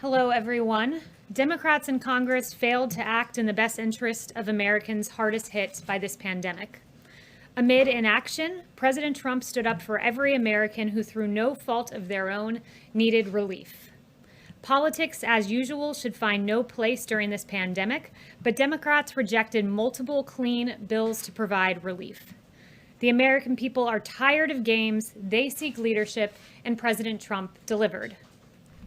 Hello, everyone. Democrats in Congress failed to act in the best interest of Americans hardest hit by this pandemic. Amid inaction, President Trump stood up for every American who, through no fault of their own, needed relief. Politics, as usual, should find no place during this pandemic, but Democrats rejected multiple clean bills to provide relief. The American people are tired of games, they seek leadership, and President Trump delivered.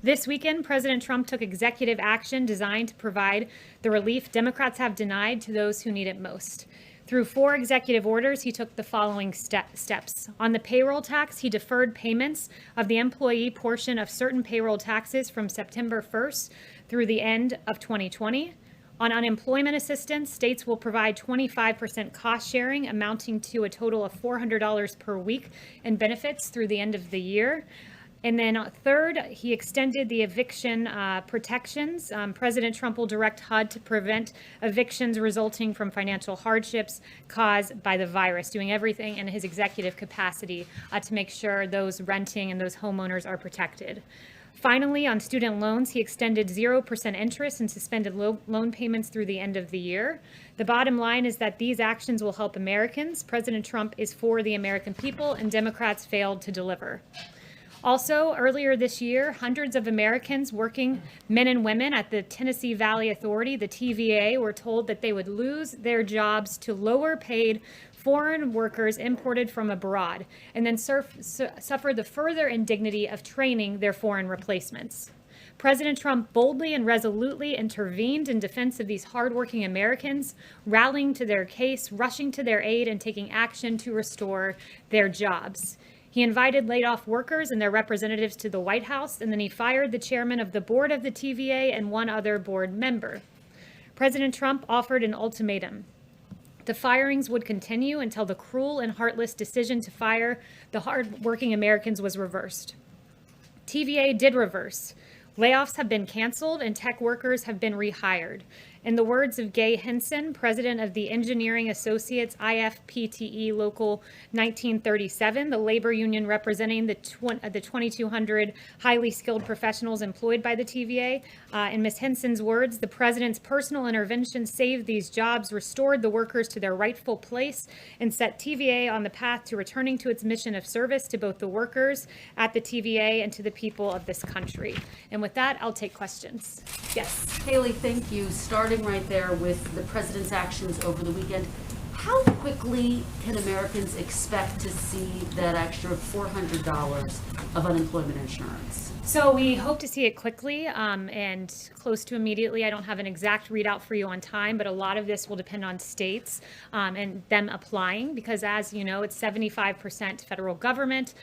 This weekend, President Trump took executive action designed to provide the relief Democrats have denied to those who need it most. Through 4 executive orders, he took the following steps. On the payroll tax, he deferred payments of the employee portion of certain payroll taxes from September 1st through the end of 2020. On unemployment assistance, states will provide 25% cost sharing, amounting to a total of $400 per week in benefits through the end of the year. And then third, he extended the eviction protections. President Trump will direct HUD to prevent evictions resulting from financial hardships caused by the virus, doing everything in his executive capacity to make sure those renting and those homeowners are protected. Finally, on student loans, he extended 0% interest and suspended loan payments through the end of the year. The bottom line is that these actions will help Americans. President Trump is for the American people, and Democrats failed to deliver. Also, earlier this year, hundreds of Americans, working men and women at the Tennessee Valley Authority, the TVA, were told that they would lose their jobs to lower paid foreign workers imported from abroad, and then suffer the further indignity of training their foreign replacements. President Trump boldly and resolutely intervened in defense of these hardworking Americans, rallying to their case, rushing to their aid, and taking action to restore their jobs. He invited laid-off workers and their representatives to the White House, and then he fired the chairman of the board of the TVA and one other board member. President Trump offered an ultimatum. The firings would continue until the cruel and heartless decision to fire the hard-working Americans was reversed. TVA did reverse. Layoffs have been canceled and tech workers have been rehired. In the words of Gay Henson, president of the Engineering Associates IFPTE Local 1937, the labor union representing the 2,200 highly skilled professionals employed by the TVA, in Ms. Henson's words, the president's personal intervention saved these jobs, restored the workers to their rightful place, and set TVA on the path to returning to its mission of service to both the workers at the TVA and to the people of this country. And with that, I'll take questions. Yes. Kayleigh, thank you. Starting right there with the president's actions over the weekend, how quickly can Americans expect to see that extra $400 of unemployment insurance? So we hope to see it quickly and close to immediately. I don't have an exact readout for you on time, but a lot of this will depend on states and them applying, because as you know, it's 75% federal government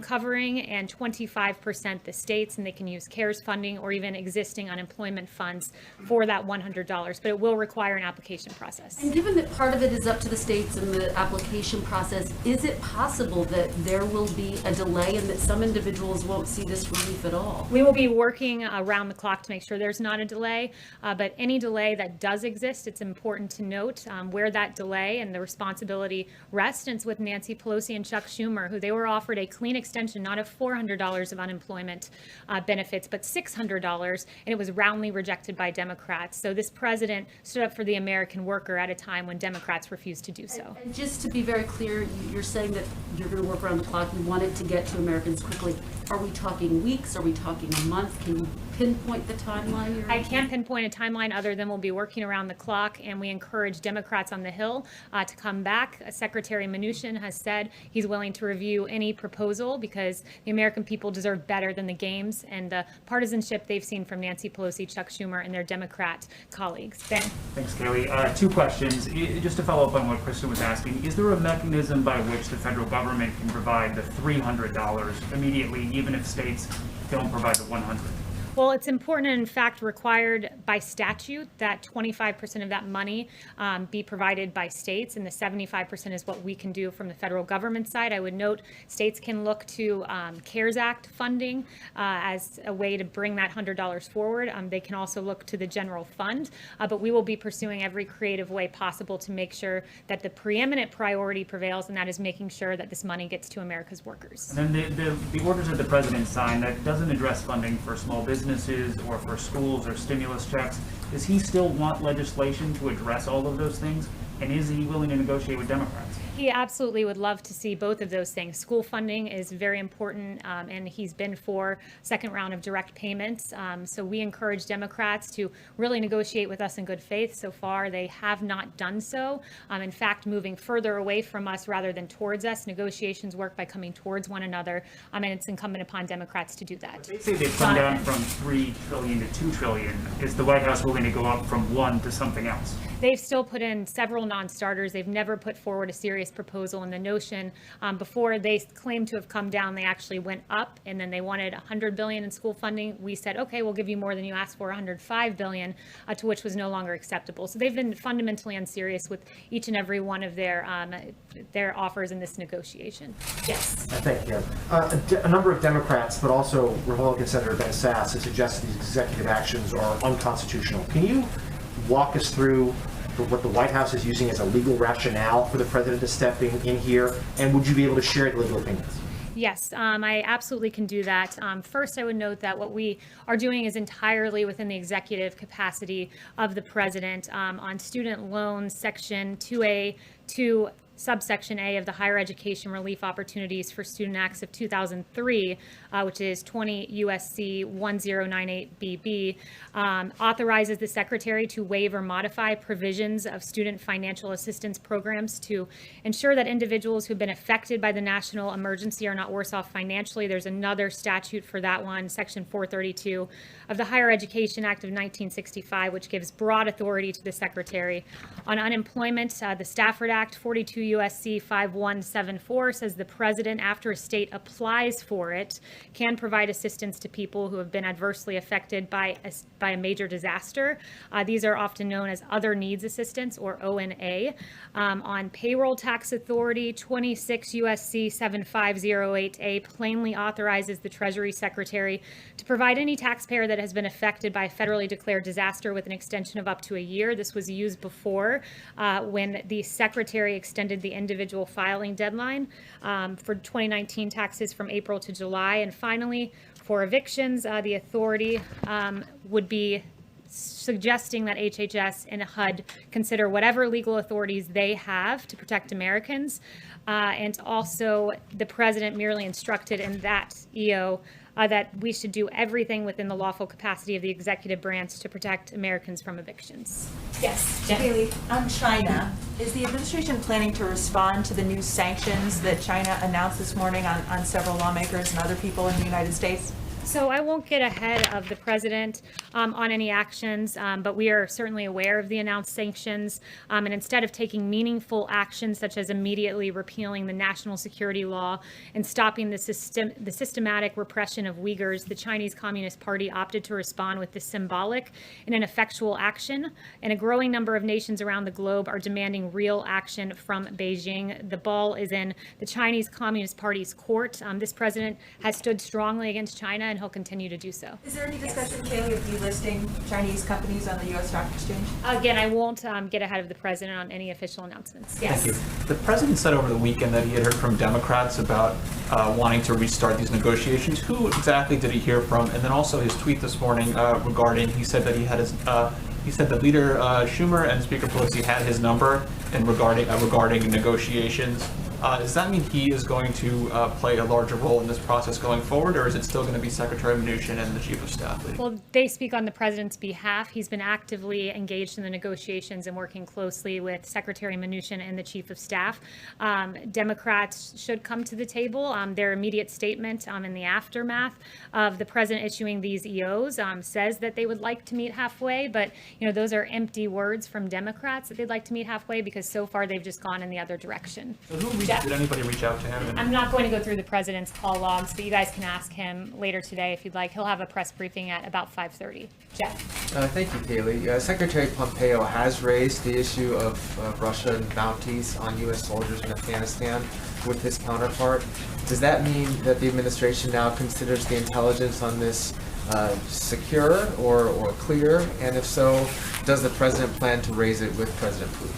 covering and 25% the states, and they can use CARES funding or even existing unemployment funds for that $100, but it will require an application process. And given that part of it is up to the states and the application process, is it possible that there will be a delay and that some individuals won't see this relief at all? We will be working around the clock to make sure there's not a delay, but any delay that does exist, it's important to note where that delay and the responsibility rests. And it's with Nancy Pelosi and Chuck Schumer, who they were offered a clean extension, not of $400 of unemployment benefits, but $600, and it was roundly rejected by Democrats. So this president stood up for the American worker at a time when Democrats refused to do so. And just to be very clear, you're saying that you're going to work around the clock. You want it to get to Americans quickly. Are we talking weeks? Are we talking a month? Can you pinpoint the timeline? I can't pinpoint a timeline other than we'll be working around the clock, and we encourage Democrats on the Hill to come back. Secretary Mnuchin has said he's willing to review any proposal because the American people deserve better than the games and the partisanship they've seen from Nancy Pelosi, Chuck Schumer, and their Democrat colleagues. Ben? Thanks, Kayleigh. 2 questions. Just to follow up on what Krista was asking, is there a mechanism by which the federal government can provide the $300 immediately, even if states don't provide the $100? Well, it's important and in fact required by statute that 25% of that money be provided by states, and the 75% is what we can do from the federal government side. I would note states can look to CARES Act funding as a way to bring that $100 forward. They can also look to the general fund, but we will be pursuing every creative way possible to make sure that the preeminent priority prevails, and that is making sure that this money gets to America's workers. And then the orders that the president signed, that doesn't address funding for small business businesses or for schools or stimulus checks. Does he still want legislation to address all of those things? And is he willing to negotiate with Democrats? He absolutely would love to see both of those things. School funding is very important, and he's been for second round of direct payments. So we encourage Democrats to really negotiate with us in good faith. So far, they have not done so. In fact, moving further away from us rather than towards us. Negotiations work by coming towards one another, and it's incumbent upon Democrats to do that. They say they've come down from $3 trillion to $2 trillion. Is the White House willing to go up from one to something else? They've still put in several non-starters. They've never put forward a serious proposal. And the notion, before they claimed to have come down, they actually went up, and then they wanted $100 billion in school funding. We said, okay, we'll give you more than you asked for, $105 billion, to which was no longer acceptable. So they've been fundamentally unserious with each and every one of their offers in this negotiation. Yes. Thank you. A number of Democrats, but also Republican Senator Ben Sasse, have suggested these executive actions are unconstitutional. Can you walk us through what the White House is using as a legal rationale for the president to step in here, and would you be able to share the legal opinions? Yes, I absolutely can do that. First, I would note that what we are doing is entirely within the executive capacity of the president. On student loans, Section 2A, subsection A of the Higher Education Relief Opportunities for Student Acts of 2003, which is 20 USC 1098BB, authorizes the Secretary to waive or modify provisions of student financial assistance programs to ensure that individuals who've been affected by the national emergency are not worse off financially. There's another statute for that one, Section 432 of the Higher Education Act of 1965, which gives broad authority to the Secretary. On unemployment, the Stafford Act, 42 USC 5174, says the president, after a state applies for it, can provide assistance to people who have been adversely affected by a major disaster. These are often known as other needs assistance, or ONA. On payroll tax authority, 26 USC 7508A plainly authorizes the Treasury Secretary to provide any taxpayer that has been affected by a federally declared disaster with an extension of up to a year. This was used before when the Secretary extended the individual filing deadline for 2019 taxes from April to July. And finally, for evictions, the authority would be suggesting that HHS and HUD consider whatever legal authorities they have to protect Americans. And also, the president merely instructed in that EO that we should do everything within the lawful capacity of the executive branch to protect Americans from evictions. Yes, Kayleigh, on China, is the administration planning to respond to the new sanctions that China announced this morning on several lawmakers and other people in the United States? So I won't get ahead of the president on any actions, but we are certainly aware of the announced sanctions. And instead of taking meaningful actions, such as immediately repealing the national security law and stopping the systematic repression of Uyghurs, the Chinese Communist Party opted to respond with this symbolic and ineffectual action. And a growing number of nations around the globe are demanding real action from Beijing. The ball is in the Chinese Communist Party's court. This president has stood strongly against China, and he'll continue to do so. Is there any discussion, Kayleigh, of delisting Chinese companies on the U.S. Stock Exchange? Again, I won't get ahead of the president on any official announcements. Yes. Thank you. The president said over the weekend that he had heard from Democrats about wanting to restart these negotiations. Who exactly did he hear from? And then also his tweet this morning regarding, he said that he had his, he said that Leader Schumer and Speaker Pelosi had his number and regarding negotiations. Does that mean he is going to play a larger role in this process going forward, or is it still going to be Secretary Mnuchin and the Chief of Staff? Well, they speak on the president's behalf. He's been actively engaged in the negotiations and working closely with Secretary Mnuchin and the Chief of Staff. Democrats should come to the table. Their immediate statement in the aftermath of the president issuing these EOs says that they would like to meet halfway, but those are empty words from Democrats that they'd like to meet halfway, because so far they've just gone in the other direction. So did anybody reach out to him? I'm not going to go through the president's call logs, but you guys can ask him later today if you'd like. He'll have a press briefing at about 5:30. Jeff. Thank you, Kayleigh. Secretary Pompeo has raised the issue of Russian bounties on U.S. soldiers in Afghanistan with his counterpart. Does that mean that the administration now considers the intelligence on this secure or clear? And if so, does the president plan to raise it with President Putin?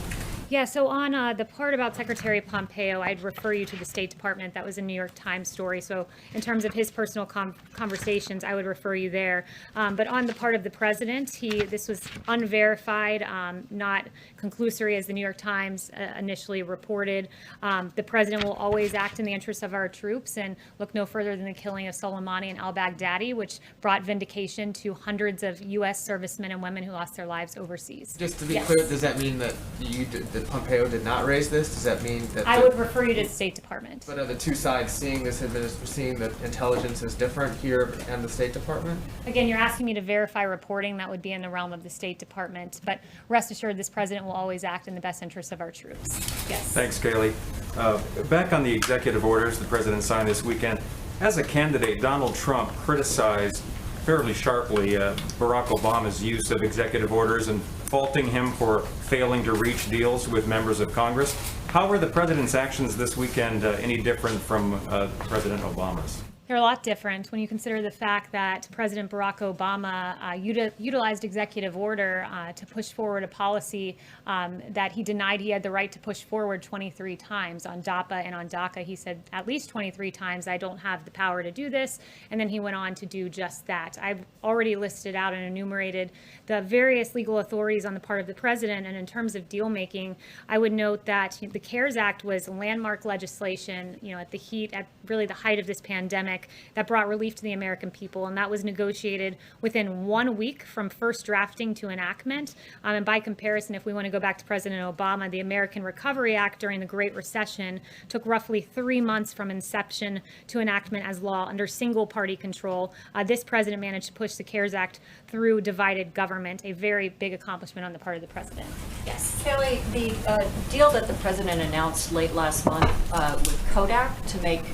Yeah, so on the part about Secretary Pompeo, I'd refer you to the State Department. That was a New York Times story. So in terms of his personal conversations, I would refer you there. But on the part of the president, this was unverified, not conclusory as the New York Times initially reported. The president will always act in the interests of our troops and look no further than the killing of Soleimani and al-Baghdadi, which brought vindication to hundreds of U.S. servicemen and women who lost their lives overseas. Just to be Yes. clear, does that mean that that Pompeo did not raise this? Does that mean that? I would refer you to the State Department. But are the two sides seeing seeing that intelligence is different here and the State Department? Again, you're asking me to verify reporting. That would be in the realm of the State Department. But rest assured, this president will always act in the best interests of our troops. Yes. Thanks, Kayleigh. Back on the executive orders the president signed this weekend, as a candidate, Donald Trump criticized fairly sharply Barack Obama's use of executive orders and faulting him for failing to reach deals with members of Congress. How were the president's actions this weekend any different from President Obama's? They're a lot different when you consider the fact that President Barack Obama utilized executive order to push forward a policy that he denied he had the right to push forward 23 times on DAPA and on DACA. He said at least 23 times, I don't have the power to do this. And then he went on to do just that. I've already listed out and enumerated the various legal authorities on the part of the president. And in terms of deal making, I would note that the CARES Act was landmark legislation, at really the height of this pandemic, that brought relief to the American people, and that was negotiated within 1 week from first drafting to enactment. And by comparison, if we want to go back to President Obama, the American Recovery Act during the Great Recession took roughly 3 months from inception to enactment as law under single-party control. This president managed to push the CARES Act through divided government, a very big accomplishment on the part of the president. Yes. Kayleigh, the deal that the president announced late last month with Kodak to make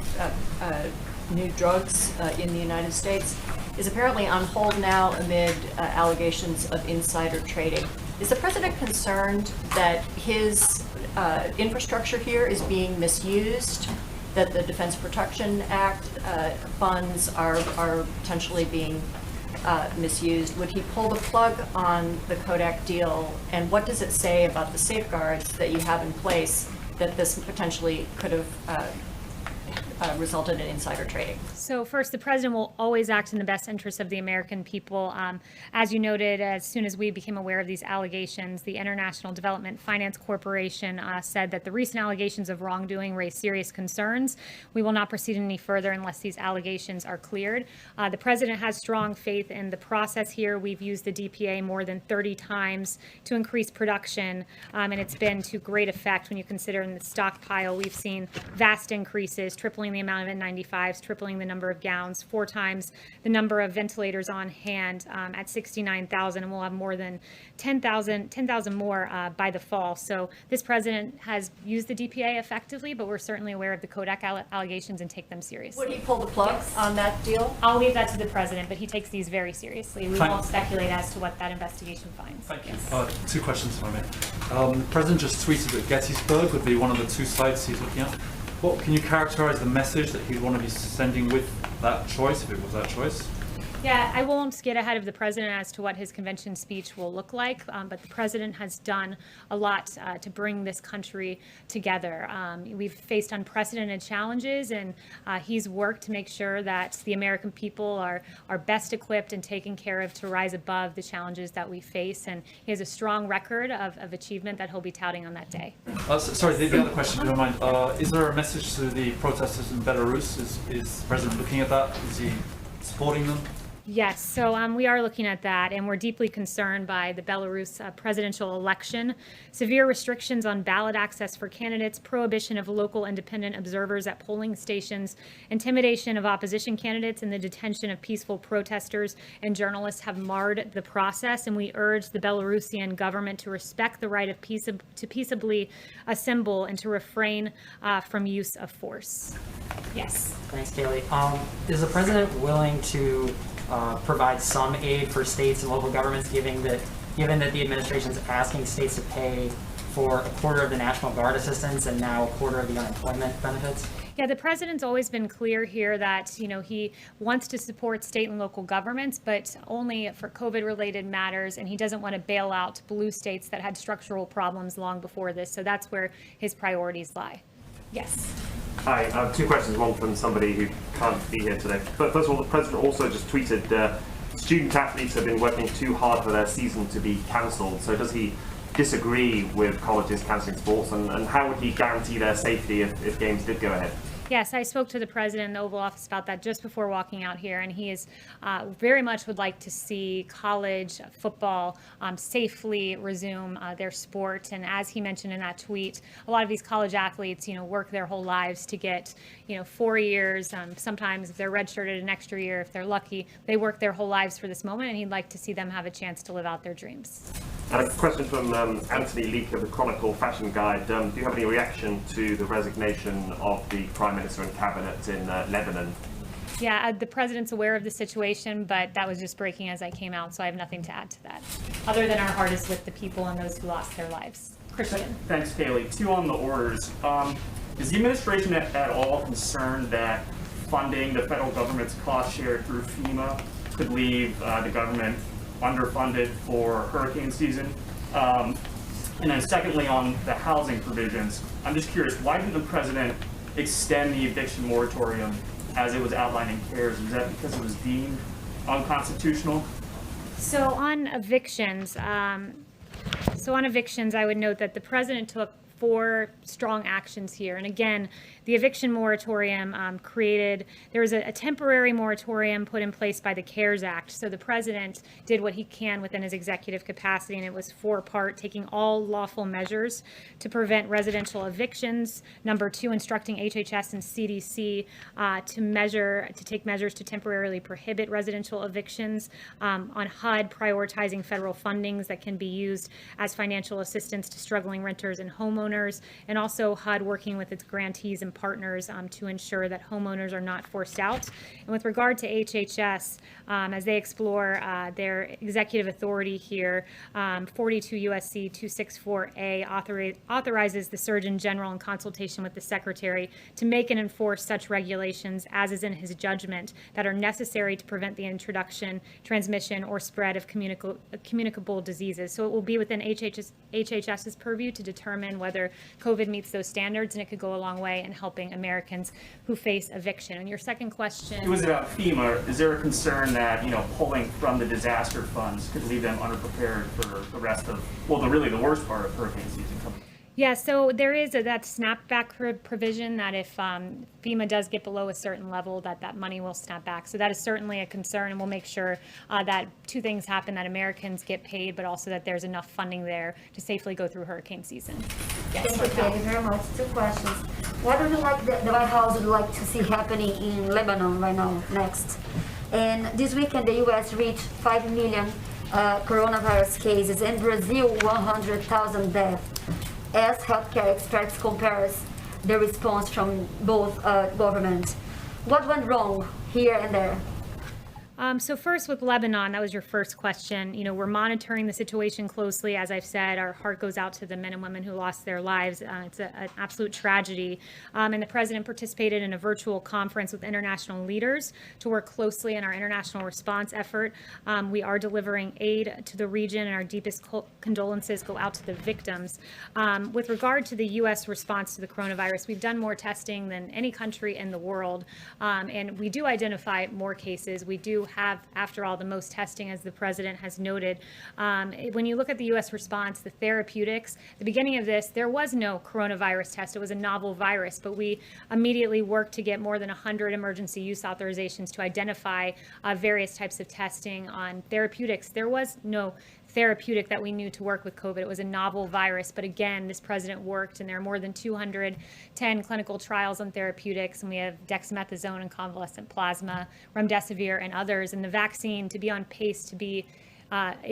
new drugs in the United States is apparently on hold now amid allegations of insider trading. Is the president concerned that his infrastructure here is being misused, that the Defense Production Act funds are potentially being misused? Would he pull the plug on the Kodak deal? And what does it say about the safeguards that you have in place that this potentially could have resulted in insider trading? So first, the president will always act in the best interest of the American people. As you noted, as soon as we became aware of these allegations, the International Development Finance Corporation said that the recent allegations of wrongdoing raise serious concerns. We will not proceed any further unless these allegations are cleared. The president has strong faith in the process here. We've used the DPA more than 30 times to increase production, and it's been to great effect when you consider in the stockpile. We've seen vast increases, tripling the amount of N95s, tripling the number of gowns, 4 times the number of ventilators on hand at 69,000, and we'll have more than 10,000 more by the fall. So this president has used the DPA effectively, but we're certainly aware of the Kodak allegations and take them seriously. Would he pull the plug on that deal? I'll leave that to the president, but he takes these very seriously. We won't speculate as to what that investigation finds. Thank you. Yes. 2 questions, if I may. The president just tweeted that Gettysburg would be one of the 2 sites he's looking at. What can you characterize the message that he'd want to be sending with that choice, if it was that choice? Yeah, I won't get ahead of the president as to what his convention speech will look like, but the president has done a lot to bring this country together. We've faced unprecedented challenges, and he's worked to make sure that the American people are best equipped and taken care of to rise above the challenges that we face, and he has a strong record of achievement that he'll be touting on that day. Sorry, the other question, if you don't mind. Is there a message to the protesters in Belarus? Is the president looking at that? Is he supporting them? Yes, so we are looking at that, and we're deeply concerned by the Belarus presidential election. Severe restrictions on ballot access for candidates, prohibition of local independent observers at polling stations, intimidation of opposition candidates, and the detention of peaceful protesters and journalists have marred the process, and we urge the Belarusian government to respect the right of to peaceably assemble and to refrain from use of force. Yes. Thanks, Kayleigh. Is the president willing to provide some aid for states and local governments, given that the administration is asking states to pay for a quarter of the National Guard assistance and now a quarter of the unemployment benefits? Yeah, the president's always been clear here that, he wants to support state and local governments, but only for COVID-related matters, and he doesn't want to bail out blue states that had structural problems long before this. So that's where his priorities lie. Yes. Hi, two questions, one from somebody who can't be here today. But first of all, the president also just tweeted, student athletes have been working too hard for their season to be cancelled. So does he disagree with colleges cancelling sports, and how would he guarantee their safety if games did go ahead? Yes, I spoke to the president in the Oval Office about that just before walking out here, and he is very much would like to see college football safely resume their sport. And as he mentioned in that tweet, a lot of these college athletes, work their whole lives to get, 4 years. Sometimes if they're redshirted an extra year, if they're lucky, they work their whole lives for this moment, and he'd like to see them have a chance to live out their dreams. And a question from Anthony Leake of the Chronicle Fashion Guide. Do you have any reaction to the resignation of the Prime Minister and Cabinet in Lebanon? Yeah, the president's aware of the situation, but that was just breaking as I came out, so I have nothing to add to that, other than our heart is with the people and those who lost their lives. Christian. Thanks, Kayleigh. Two on the orders. Is the administration at all concerned that funding the federal government's cost share through FEMA could leave the government underfunded for hurricane season? And then secondly, on the housing provisions, I'm just curious, why didn't the president extend the eviction moratorium as it was outlined in CARES? Was that because it was deemed unconstitutional? So on evictions, I would note that the president took 4 strong actions here. And again, the eviction moratorium there was a temporary moratorium put in place by the CARES Act. So the president did what he can within his executive capacity, and it was 4-part, taking all lawful measures to prevent residential evictions. Number 2, instructing HHS and CDC to take measures to temporarily prohibit residential evictions. On HUD, prioritizing federal fundings that can be used as financial assistance to struggling renters and homeowners, and also HUD working with its grantees and partners to ensure that homeowners are not forced out. And with regard to HHS, as they explore their executive authority here, 42 USC 264A authorizes the Surgeon General in consultation with the Secretary to make and enforce such regulations as is in his judgment that are necessary to prevent the introduction, transmission, or spread of communicable diseases. So it will be within HHS's purview to determine whether COVID meets those standards, and it could go a long way in helping Americans who face eviction. And your second question? It was about FEMA. Is there a concern that, pulling from the disaster funds could leave them underprepared for the rest of, the worst part of hurricane season coming? Yeah, so there is that snapback provision that if FEMA does get below a certain level, that money will snap back. So that is certainly a concern, and we'll make sure that 2 things happen, that Americans get paid, but also that there's enough funding there to safely go through hurricane season. Yes, thank you very much. 2 questions. What would you like the White House would like to see happening in Lebanon right now, next? And this weekend, the U.S. reached 5 million coronavirus cases, and Brazil 100,000 deaths. As healthcare experts compares the response from both governments. What went wrong here and there? So first with Lebanon, that was your first question. We're monitoring the situation closely. As I've said, our heart goes out to the men and women who lost their lives. It's an absolute tragedy. And the president participated in a virtual conference with international leaders to work closely in our international response effort. We are delivering aid to the region, and our deepest condolences go out to the victims. With regard to the U.S. response to the coronavirus, we've done more testing than any country in the world. And we do identify more cases. We do have, after all, the most testing, as the president has noted. When you look at the U.S. response, the therapeutics, the beginning of this, there was no coronavirus test. It was a novel virus, but we immediately worked to get more than 100 emergency use authorizations to identify various types of testing on therapeutics. There was no therapeutic that we knew to work with COVID. It was a novel virus, but again, this president worked, and there are more than 210 clinical trials on therapeutics, and we have dexamethasone and convalescent plasma, remdesivir, and others, and the vaccine to be on pace to be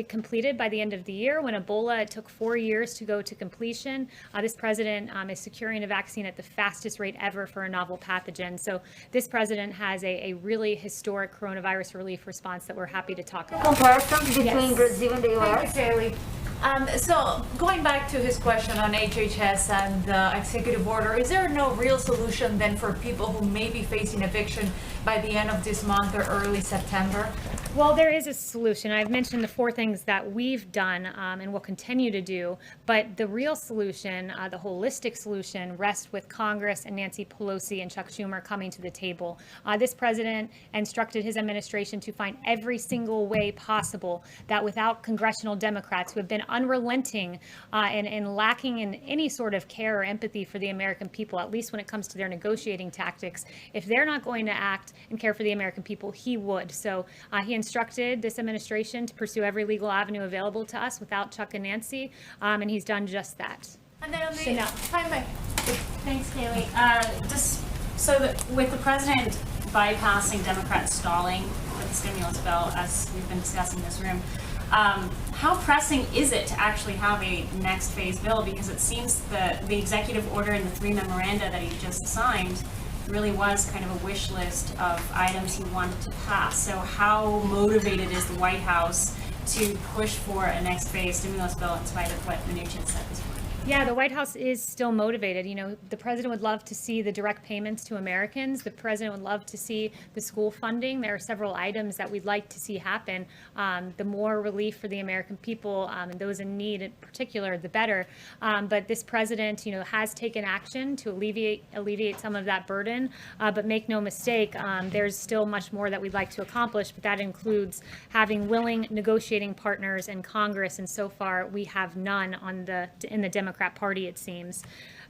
completed by the end of the year. When Ebola, it took 4 years to go to completion. This president is securing a vaccine at the fastest rate ever for a novel pathogen. So this president has a really historic coronavirus relief response that we're happy to talk about. Comparison between Brazil and the U.S. Thank you, Kayleigh. So going back to his question on HHS and the executive order, is there no real solution then for people who may be facing eviction by the end of this month or early September? Well, there is a solution. I've mentioned the 4 things that we've done and will continue to do, but the real solution, the holistic solution, rests with Congress and Nancy Pelosi and Chuck Schumer coming to the table. This president instructed his administration to find every single way possible that without congressional Democrats who have been unrelenting and lacking in any sort of care or empathy for the American people, at least when it comes to their negotiating tactics, if they're not going to act and care for the American people, he would. So he instructed this administration to pursue every legal avenue available to us without Chuck and Nancy, and he's done just that. And then on the Chanel. Thanks, Kayleigh. Just so that with the president bypassing Democrats stalling with the stimulus bill, as we've been discussing in this room, how pressing is it to actually have a next phase bill? Because it seems that the executive order and the 3 memoranda that he just signed really was kind of a wish list of items he wanted to pass. So how motivated is the White House to push for a next phase stimulus bill in spite of what Mnuchin said this morning? Yeah, the White House is still motivated. You know, the president would love to see the direct payments to Americans. The president would love to see the school funding. There are several items that we'd like to see happen. The more relief for the American people and those in need in particular, the better. But this president, you know, has taken action to alleviate some of that burden. But make no mistake, there's still much more that we'd like to accomplish. But that includes having willing negotiating partners in Congress. And so far, we have none in the Democrat Party, it seems.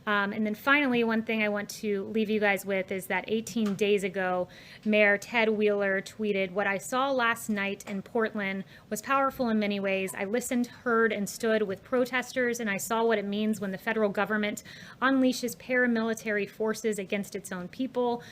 And then finally, one thing I want to leave you guys with is that 18 days ago, Mayor Ted Wheeler tweeted, "What I saw last night in Portland was powerful in many ways. I listened, heard, and stood with protesters, and I saw what it means when the federal government unleashes paramilitary forces against its own people."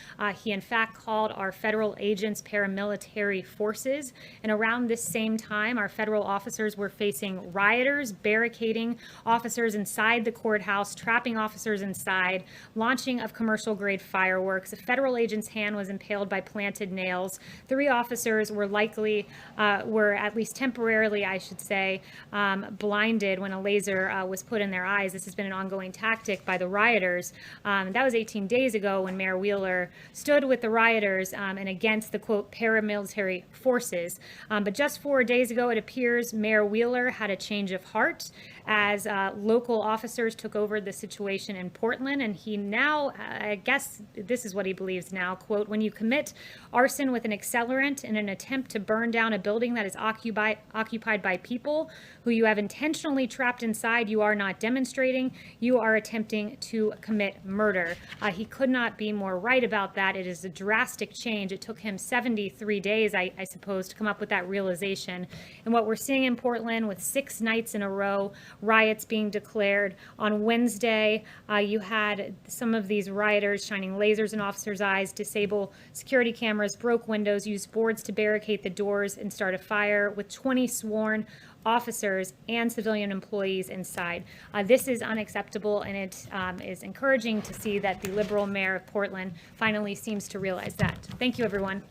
He, in fact, called our federal agents paramilitary forces. And around this same time, our federal officers were facing rioters, barricading officers inside the courthouse, trapping officers inside, launching of commercial-grade fireworks. A federal agent's hand was impaled by planted nails. 3 officers were at least temporarily, I should say, blinded when a laser was put in their eyes. This has been an ongoing tactic by the rioters. That was 18 days ago when Mayor Wheeler stood with the rioters and against the, quote, paramilitary forces. But just 4 days ago, it appears Mayor Wheeler had a change of heart as local officers took over the situation in Portland, and he now, I guess this is what he believes now, quote, "When you commit arson with an accelerant in an attempt to burn down a building that is occupied by people who you have intentionally trapped inside, you are not demonstrating, you are attempting to commit murder." He could not be more right about that. It is a drastic change. It took him 73 days, I suppose, to come up with that realization. And what we're seeing in Portland with 6 nights in a row, riots being declared. On Wednesday, you had some of these rioters shining lasers in officers' eyes, disable security cameras, broke windows, used boards to barricade the doors, and start a fire with 20 sworn officers and civilian employees inside. This is unacceptable, and it is encouraging to see that the liberal mayor of Portland finally seems to realize that. Thank you, everyone.